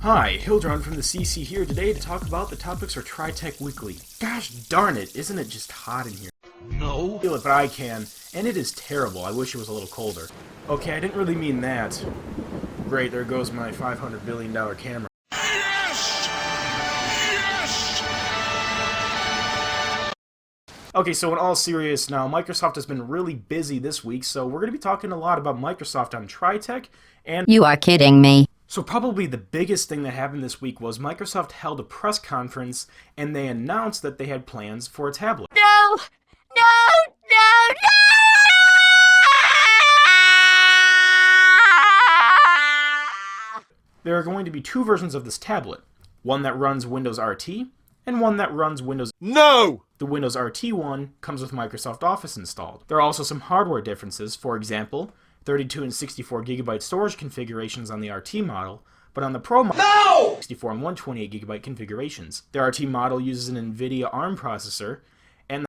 Hi, Hildron from the CC here today to talk about the topics for tritech Weekly. Gosh darn it, isn't it just hot in here? No. Feel it, but I can, and it is terrible. I wish it was a little colder. Okay, I didn't really mean that. Great, there goes my $500 billion camera. Yes! Yes! Okay, so in all seriousness now, Microsoft has been really busy this week, so we're going to be talking a lot about Microsoft on tritech, and You are kidding me. so probably the biggest thing that happened this week was Microsoft held a press conference and they announced that they had plans for a tablet. No! No! No! No! There are going to be two versions of this tablet, one that runs Windows RT and one that runs Windows. No! The Windows RT one comes with Microsoft Office installed. There are also some hardware differences. For example, 32 and 64 gigabyte storage configurations on the RT model, but on the Pro model, 64 and 128 gigabyte configurations. The RT model uses an NVIDIA ARM processor, and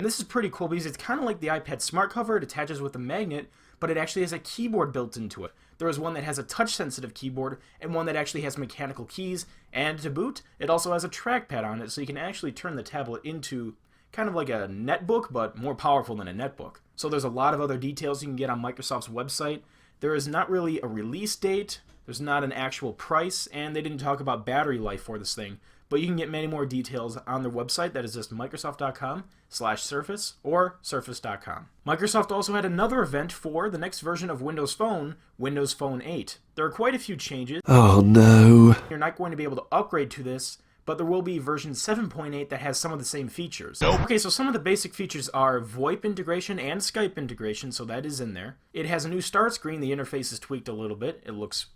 this is pretty cool because it's kind of like the iPad smart cover. It attaches with a magnet, but it actually has a keyboard built into it. There is one that has a touch-sensitive keyboard and one that actually has mechanical keys, and to boot, it also has a trackpad on it, so you can actually turn the tablet into kind of like a netbook, but more powerful than a netbook. So there's a lot of other details you can get on Microsoft's website. There is not really a release date, there's not an actual price, and they didn't talk about battery life for this thing. But you can get many more details on their website that is just microsoft.com/surface or surface.com. Microsoft also had another event for the next version of Windows Phone, Windows Phone 8. There are quite a few changes. Oh no. You're not going to be able to upgrade to this, but there will be version 7.8 that has some of the same features. Nope. Okay, so some of the basic features are VoIP integration and Skype integration, so that is in there. It has a new start screen. The interface is tweaked a little bit. It looks,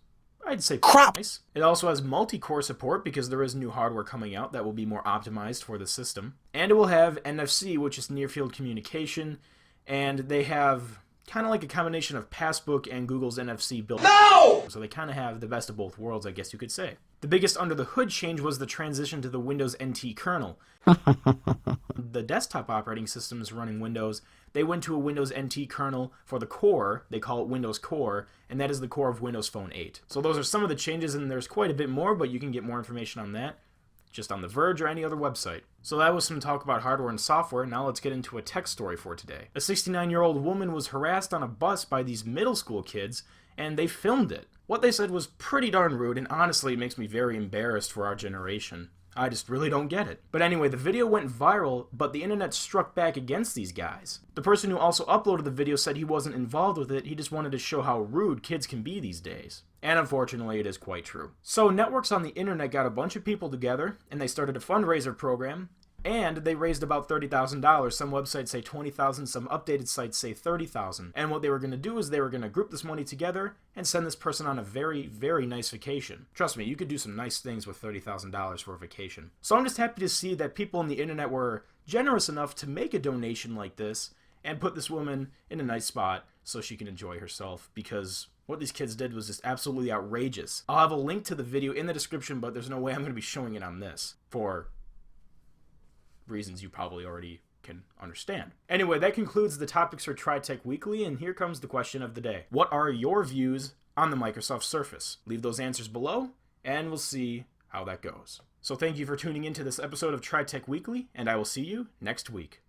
I'd say, Crap. nice. It also has multi-core support because there is new hardware coming out that will be more optimized for the system. And it will have NFC, which is near-field communication, and they have kind of like a combination of Passbook and Google's NFC built. No! So they kind of have the best of both worlds, I guess you could say. The biggest under-the-hood change was the transition to the Windows NT kernel. The desktop operating systems running Windows, they went to a Windows NT kernel for the core. They call it Windows Core, and that is the core of Windows Phone 8. So those are some of the changes, and there's quite a bit more, but you can get more information on that just on The Verge or any other website. So that was some talk about hardware and software. Now let's get into a tech story for today. A 69-year-old woman was harassed on a bus by these middle school kids, and they filmed it. What they said was pretty darn rude, and honestly it makes me very embarrassed for our generation. I just really don't get it. But anyway, the video went viral, but the internet struck back against these guys. The person who also uploaded the video said he wasn't involved with it, he just wanted to show how rude kids can be these days. And unfortunately, it is quite true. So networks on the internet got a bunch of people together, and they started a fundraiser program, and they raised about $30,000. Some websites say $20,000, some updated sites say $30,000. And what they were going to do is they were going to group this money together and send this person on a very, very nice vacation. Trust me, you could do some nice things with $30,000 for a vacation. So I'm just happy to see that people on the internet were generous enough to make a donation like this and put this woman in a nice spot so she can enjoy herself, because what these kids did was just absolutely outrageous. I'll have a link to the video in the description, but there's no way I'm going to be showing it on this for reasons you probably already can understand. Anyway, that concludes the topics for tritech Weekly, and here comes the question of the day. What are your views on the Microsoft Surface? Leave those answers below, and we'll see how that goes. So thank you for tuning into this episode of tritech Weekly, and I will see you next week.